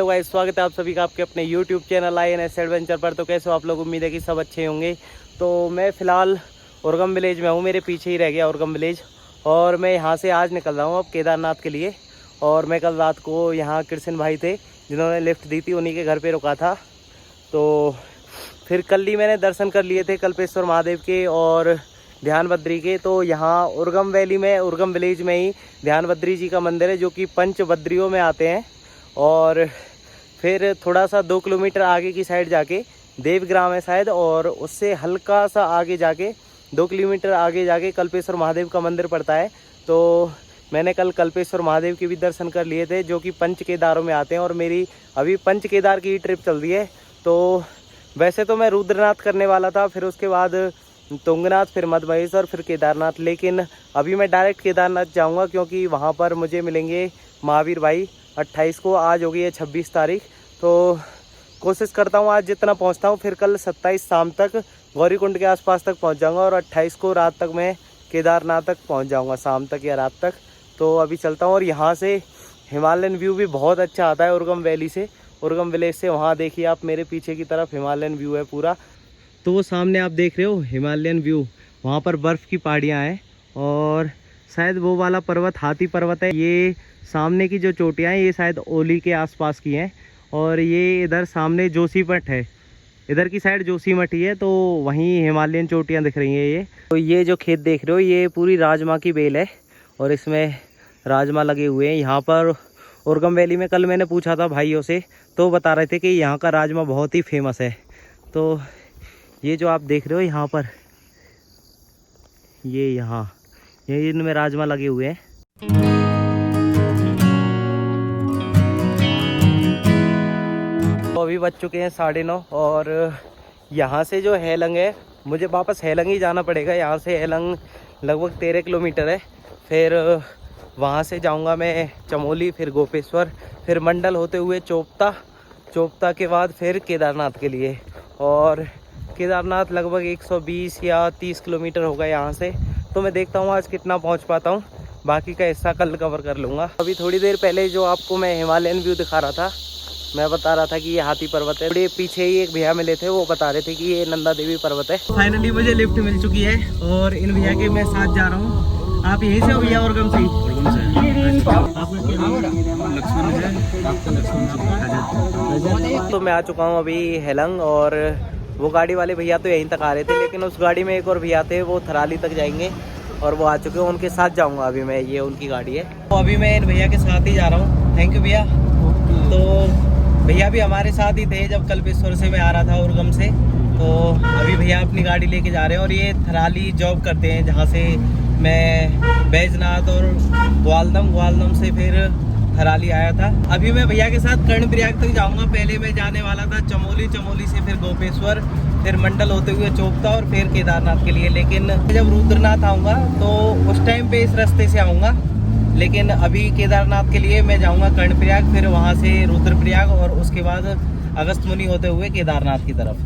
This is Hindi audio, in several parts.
गाइस, स्वागत है आप सभी का आपके अपने YouTube चैनल INS एडवेंचर पर। तो कैसे हो आप लोग? उम्मीद है कि सब अच्छे होंगे। तो मैं फ़िलहाल उर्गम विलेज में हूँ, मेरे पीछे ही रह गया उर्गम विलेज। और मैं यहाँ से आज निकल रहा हूँ अब केदारनाथ के लिए। और मैं कल रात को यहाँ कृष्ण भाई थे जिन्होंने लिफ्ट दी थी, उन्हीं के घर पर रुका था। तो फिर कल ही मैंने दर्शन कर लिए थे कल्पेश्वर महादेव के और ध्यान बद्री के। तो यहाँ उर्गम वैली में, उर्गम विलेज में ही ध्यान बद्री जी का मंदिर है जो कि पंच बद्रियों में आते हैं। और फिर थोड़ा सा 2 किलोमीटर आगे की साइड जाके देवग्राम है शायद, और उससे हल्का सा आगे जाके 2 किलोमीटर आगे जाके कल्पेश्वर महादेव का मंदिर पड़ता है। तो मैंने कल कल्पेश्वर महादेव के भी दर्शन कर लिए थे जो कि पंच केदारों में आते हैं। और मेरी अभी पंच केदार की ट्रिप चल रही है। तो वैसे तो मैं रुद्रनाथ करने वाला था, फिर उसके बाद तुंगनाथ, फिर मधमहेश्वर, फिर केदारनाथ, लेकिन अभी मैं डायरेक्ट केदारनाथ जाऊंगा क्योंकि वहां पर मुझे मिलेंगे महावीर भाई 28 को। आज हो गई है 26 तारीख। तो कोशिश करता हूं आज जितना पहुंचता हूं, फिर कल 27 शाम तक गौरीकुंड के आसपास तक पहुंच जाऊंगा और 28 को रात तक मैं केदारनाथ तक पहुंच जाऊंगा, शाम तक या रात तक। तो अभी चलता हूँ। और यहाँ से हिमालयन व्यू भी बहुत अच्छा आता है उर्गम वैली से, उर्गम विलेज से। वहाँ देखिए आप, मेरे पीछे की तरफ हिमालयन व्यू है पूरा। तो वो सामने आप देख रहे हो हिमालयन व्यू, वहाँ पर बर्फ़ की पहाड़ियाँ हैं और शायद वो वाला पर्वत हाथी पर्वत है। ये सामने की जो चोटियाँ हैं ये शायद ओली के आसपास की हैं। और ये इधर सामने जोशीमठ है, इधर की साइड जोशीमठ ही है। तो वहीं हिमालयन चोटियाँ दिख रही हैं ये। तो ये जो खेत देख रहे हो ये पूरी राजमा की बेल है और इसमें राजमा लगे हुए हैं। यहाँ पर उर्गम वैली में कल मैंने पूछा था भाइयों से, तो बता रहे थे कि यहाँ का राजमा बहुत ही फेमस है। तो ये जो आप देख रहे हो यहाँ पर, ये यहाँ ये इनमें राजमा लगे हुए हैं। तो अभी बज चुके हैं 9:30 और यहाँ से जो हेलंग है, मुझे वापस हेलंग ही जाना पड़ेगा। यहाँ से हेलंग लगभग 13 किलोमीटर है। फिर वहाँ से जाऊँगा मैं चमोली, फिर गोपेश्वर, फिर मंडल होते हुए चोपता, चोपता के बाद फिर केदारनाथ के लिए। और केदारनाथ लगभग 120 या 30 किलोमीटर होगा यहाँ से। तो मैं देखता हूँ आज कितना पहुँच पाता हूँ, बाकी का हिस्सा कल कवर कर लूँगा। अभी थोड़ी देर पहले जो आपको मैं हिमालयन व्यू दिखा रहा था, मैं बता रहा था कि ये हाथी पर्वत है। थोड़े पीछे ही एक भैया मिले थे, वो बता रहे थे कि ये नंदा देवी पर्वत है। फाइनली मुझे लिफ्ट मिल चुकी है और इन भैया के मैं साथ जा रहा हूँ। आप यहीं से हो भैया? उर्गम से ही? उर्गम से। तो मैं आ चुका हूँ अभी हेलंग, और वो गाड़ी वाले भैया तो यहीं तक आ रहे थे, लेकिन उस गाड़ी में एक और भैया थे, वो थराली तक जाएंगे और वो आ चुके हैं। उनके साथ जाऊंगा अभी मैं, ये उनकी गाड़ी है। तो अभी मैं इन भैया के साथ ही जा रहा हूँ। थैंक यू भैया। तो भैया भी हमारे साथ ही थे जब कल्पेश्वर से मैं आ रहा था उर्गम से। तो अभी भैया अपनी गाड़ी लेके जा रहे हैं और ये थराली जॉब करते हैं, जहाँ से मैं बैजनाथ और ग्वालदम से फिर थराली आया था। अभी मैं भैया के साथ कर्णप्रयाग तक जाऊंगा। पहले मैं जाने वाला था चमोली, चमोली से फिर गोपेश्वर, फिर मंडल होते हुए चोपता और फिर केदारनाथ के लिए। लेकिन जब रुद्रनाथ आऊँगा तो उस टाइम पे इस रास्ते से आऊँगा। लेकिन अभी केदारनाथ के लिए मैं जाऊँगा कर्णप्रयाग, फिर वहाँ से रुद्रप्रयाग और उसके बाद अगस्त मुनि होते हुए केदारनाथ की तरफ।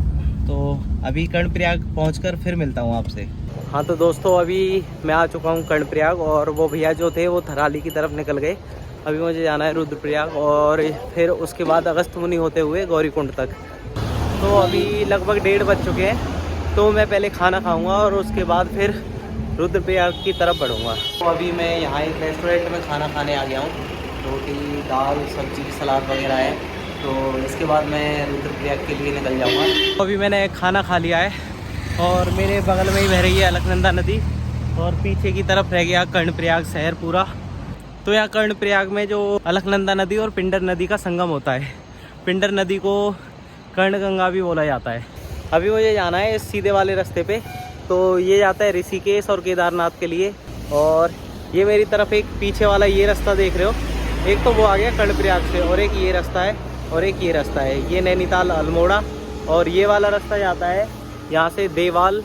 तो अभी कर्णप्रयाग पहुँचकर फिर मिलता हूँ आपसे। हाँ तो दोस्तों, अभी मैं आ चुका हूँ कर्णप्रयाग और वो भैया जो थे वो थराली की तरफ निकल गए। अभी मुझे जाना है रुद्रप्रयाग और फिर उसके बाद अगस्त मुनि होते हुए गौरीकुंड तक। तो अभी लगभग 1:30 बज चुके हैं। तो मैं पहले खाना खाऊंगा और उसके बाद फिर रुद्रप्रयाग की तरफ बढ़ूंगा। तो अभी मैं यहाँ एक रेस्टोरेंट में खाना खाने आ गया हूँ। रोटी, दाल, सब्जी, सलाद वगैरह है। तो इसके बाद मैं रुद्रप्रयाग के लिए निकल जाऊँगा। तो अभी मैंने खाना खा लिया है और मेरे बगल में ही बह रही है अलकनंदा नदी और पीछे की तरफ रह गया कर्णप्रयाग शहर पूरा। तो यहाँ कर्णप्रयाग में जो अलकनंदा नदी और पिंडर नदी का संगम होता है, पिंडर नदी को कर्णगंगा भी बोला जाता है। अभी मुझे जाना है इस सीधे वाले रास्ते पे। तो ये जाता है ऋषिकेश और केदारनाथ के लिए। और ये मेरी तरफ एक पीछे वाला ये रास्ता देख रहे हो, एक तो वो आ गया कर्णप्रयाग से, और एक ये रास्ता है और एक ये रास्ता है, ये नैनीताल अल्मोड़ा। और ये वाला रास्ता जाता है यहाँ से देवाल,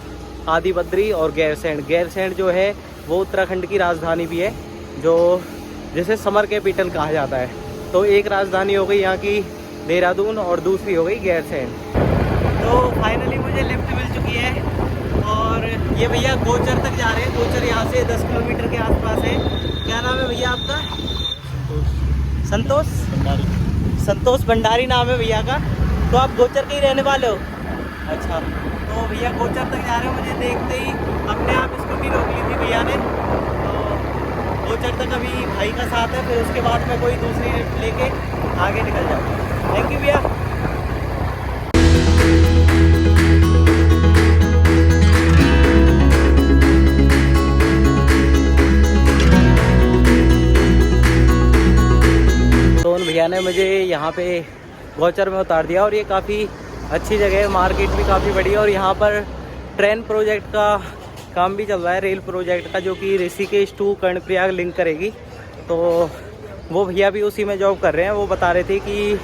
आदि बद्री और गैरसैंण। गैरसैंण जो है वो उत्तराखंड की राजधानी भी है, जो जिसे समर कैपिटल कहा जाता है। तो एक राजधानी हो गई यहाँ की देहरादून और दूसरी हो गई गैरसैंण। तो फाइनली मुझे लिफ्ट मिल चुकी है और ये भैया गोचर तक जा रहे हैं। गोचर यहाँ से 10 किलोमीटर के आसपास है। क्या नाम है भैया आपका? संतोष संतोष भंडारी नाम है भैया का। तो आप गोचर के ही रहने वाले हो? अच्छा, तो भैया गोचर तक जा रहे हो, मुझे देखते ही अपने आप स्कूटी रोक ली थी भैया ने। तो गोचर तक अभी भाई का साथ है, फिर उसके बाद मैं कोई दूसरी लिफ्ट लेके आगे निकल जाऊँ। थैंक यू भैया। तो उन भैया ने मुझे यहाँ पे गोचर में उतार दिया और ये काफ़ी अच्छी जगह है, मार्केट भी काफ़ी बड़ी है। और यहाँ पर ट्रेन प्रोजेक्ट का काम भी चल रहा है, रेल प्रोजेक्ट का, जो कि ऋषिकेश टू कर्णप्रयाग लिंक करेगी। तो वो भैया भी उसी में जॉब कर रहे हैं। वो बता रहे थे कि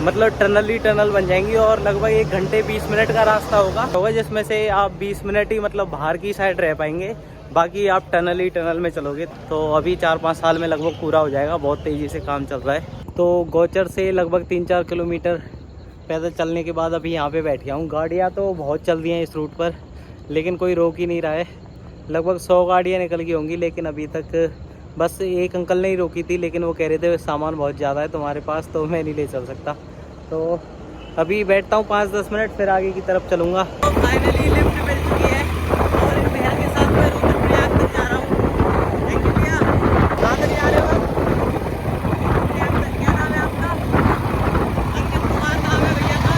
मतलब टनल ही टनल बन जाएंगी और लगभग 1 घंटे 20 मिनट का रास्ता होगा, जिसमें से आप 20 मिनट ही मतलब बाहर की साइड रह पाएंगे, बाकी आप टनल ही टनल में चलोगे। तो अभी 4-5 साल में लगभग पूरा हो जाएगा, बहुत तेज़ी से काम चल रहा है। तो गोचर से लगभग 3-4 किलोमीटर पैदल चलने के बाद अभी यहाँ पे बैठ गया हूँ। गाड़ियाँ तो बहुत चल रही हैं इस रूट पर, लेकिन कोई रोक ही नहीं रहा है। लगभग 100 गाड़ियाँ निकल गई होंगी, लेकिन अभी तक बस एक अंकल ने ही रोकी थी, लेकिन वो कह रहे थे सामान बहुत ज़्यादा है तुम्हारे पास, तो मैं नहीं ले चल सकता। तो अभी बैठता हूँ 5-10 मिनट, फिर आगे की तरफ चलूँगा। तो फाइनली लिफ्ट मिल चुकी है और इन भैया के साथ मैं रुद्रप्रयाग तक जा रहा हूँ। थैंक यू भैया। कहाँ तक जा रहे हो? क्या नाम है आपका? अंकित कुमार नाम है भैया का।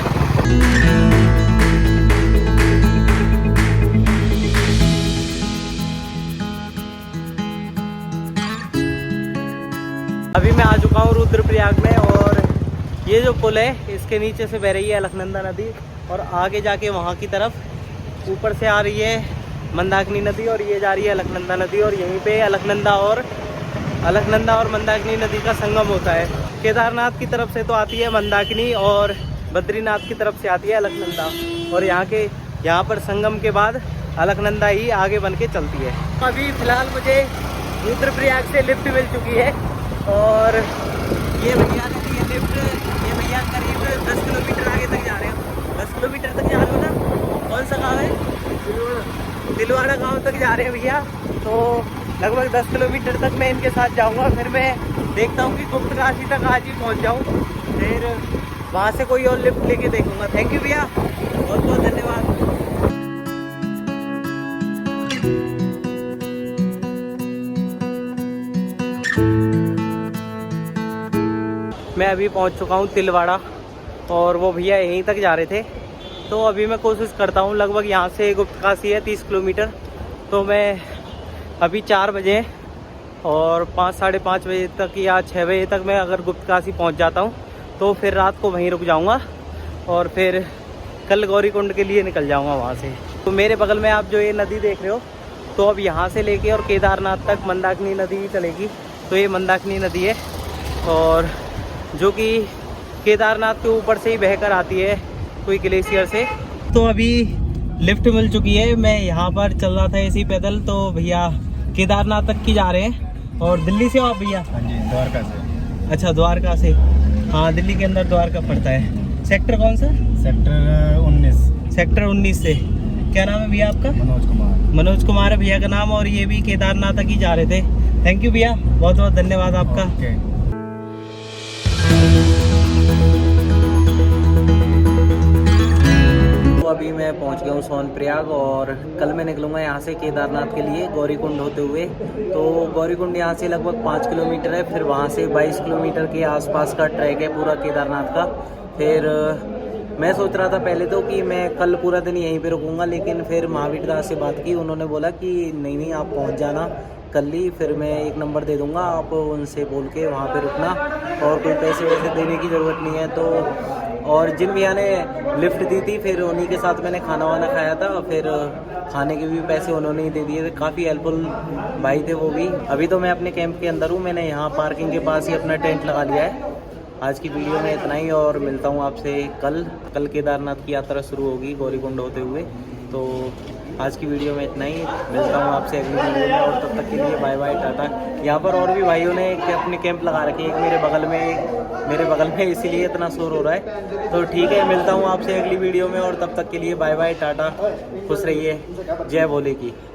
अभी मैं आ चुका हूँ रुद्रप्रयाग में और ये जो पुल है इसके नीचे से बह रही है अलकनंदा नदी और आगे जाके वहाँ की तरफ ऊपर से आ रही है मंदाकिनी नदी और ये जा रही है अलकनंदा नदी। और यहीं पे अलकनंदा और मंदाकिनी नदी का संगम होता है। केदारनाथ की तरफ से तो आती है मंदाकिनी और बद्रीनाथ की तरफ से आती है अलकनंदा, और यहाँ पर संगम के बाद अलकनंदा ही आगे बन के चलती है। अभी फ़िलहाल मुझे रुद्रप्रयाग से लिफ्ट मिल चुकी है और ये भैया ने दी है लिफ्ट। ये भैया करीब 10 किलोमीटर आगे तक जा रहे हो। 10 किलोमीटर तक जा रहे हो ना? कौन सा गाँव है? दिलवाड़ा गाँव तक जा रहे हैं भैया। तो लगभग 10 किलोमीटर तक मैं इनके साथ जाऊंगा, फिर मैं देखता हूँ कि गुप्तकाशी तक आज ही पहुँच जाऊँ, फिर वहाँ से कोई और लिफ्ट लेके देखूँगा। थैंक यू भैया, बहुत बहुत धन्यवाद। मैं अभी पहुंच चुका हूं तिलवाड़ा और वो भैया यहीं तक जा रहे थे। तो अभी मैं कोशिश करता हूं, लगभग यहां से गुप्तकाशी है 30 किलोमीटर। तो मैं अभी 4 बजे और 5-5:30 बजे तक या 6 बजे तक मैं अगर गुप्तकाशी पहुंच जाता हूं तो फिर रात को वहीं रुक जाऊंगा और फिर कल गौरीकुंड के लिए निकल जाऊंगा वहां से। तो मेरे बगल में आप जो ये नदी देख रहे हो, तो अब यहाँ से लेके और केदारनाथ तक मंदाकिनी नदी ही चलेगी। तो ये मंदाकिनी नदी है और जो कि केदारनाथ के ऊपर से ही बहकर आती है कोई ग्लेशियर से। तो अभी लिफ्ट मिल चुकी है, मैं यहाँ पर चल रहा था ऐसे पैदल, तो भैया केदारनाथ तक की जा रहे हैं। और दिल्ली से हो आप भैया? हाँ जी, द्वारका से। अच्छा, द्वारका से। हाँ, दिल्ली के अंदर द्वारका पड़ता है। सेक्टर कौन सा? सेक्टर 19। सेक्टर 19 से। क्या नाम है भैया आपका? मनोज कुमार। मनोज कुमार है भैया का नाम, और ये भी केदारनाथ तक ही जा रहे थे। थैंक यू भैया, बहुत बहुत धन्यवाद आपका। तो अभी मैं पहुंच गया हूँ सोनप्रयाग और कल मैं निकलूँगा यहाँ से केदारनाथ के लिए गौरीकुंड होते हुए। तो गौरीकुंड यहाँ से लगभग 5 किलोमीटर है, फिर वहाँ से 22 किलोमीटर के आसपास का ट्रैक है पूरा केदारनाथ का। फिर मैं सोच रहा था पहले तो कि मैं कल पूरा दिन यहीं पे रुकूंगा, लेकिन फिर महावीर दास से बात की, उन्होंने बोला कि नहीं आप पहुँच जाना कल ही, फिर मैं एक नंबर दे दूँगा, आप उनसे बोल के वहाँ पे रुकना और कोई पैसे वैसे देने की ज़रूरत नहीं है। तो और जिन भैया ने लिफ्ट दी थी फिर उन्हीं के साथ मैंने खाना वाना खाया था, फिर खाने के भी पैसे उन्होंने ही दे दिए थे। काफ़ी हेल्पफुल भाई थे वो भी। अभी तो मैं अपने कैंप के अंदर हूँ, मैंने यहाँ पार्किंग के पास ही अपना टेंट लगा लिया है। आज की वीडियो में इतना ही और मिलता हूँ आपसे कल केदारनाथ की यात्रा शुरू होगी गौरीकुंड होते हुए। तो आज की वीडियो में इतना ही, मिलता हूँ आपसे अगली वीडियो में और तब तक के लिए बाय बाय, टाटा। यहाँ पर और भी भाइयों ने अपने कैंप लगा रखे, एक मेरे बगल में इसीलिए इतना शोर हो रहा है। तो ठीक है, मिलता हूँ आपसे अगली वीडियो में और तब तक के लिए बाय बाय, टाटा, खुश रहिए, जय भोले की।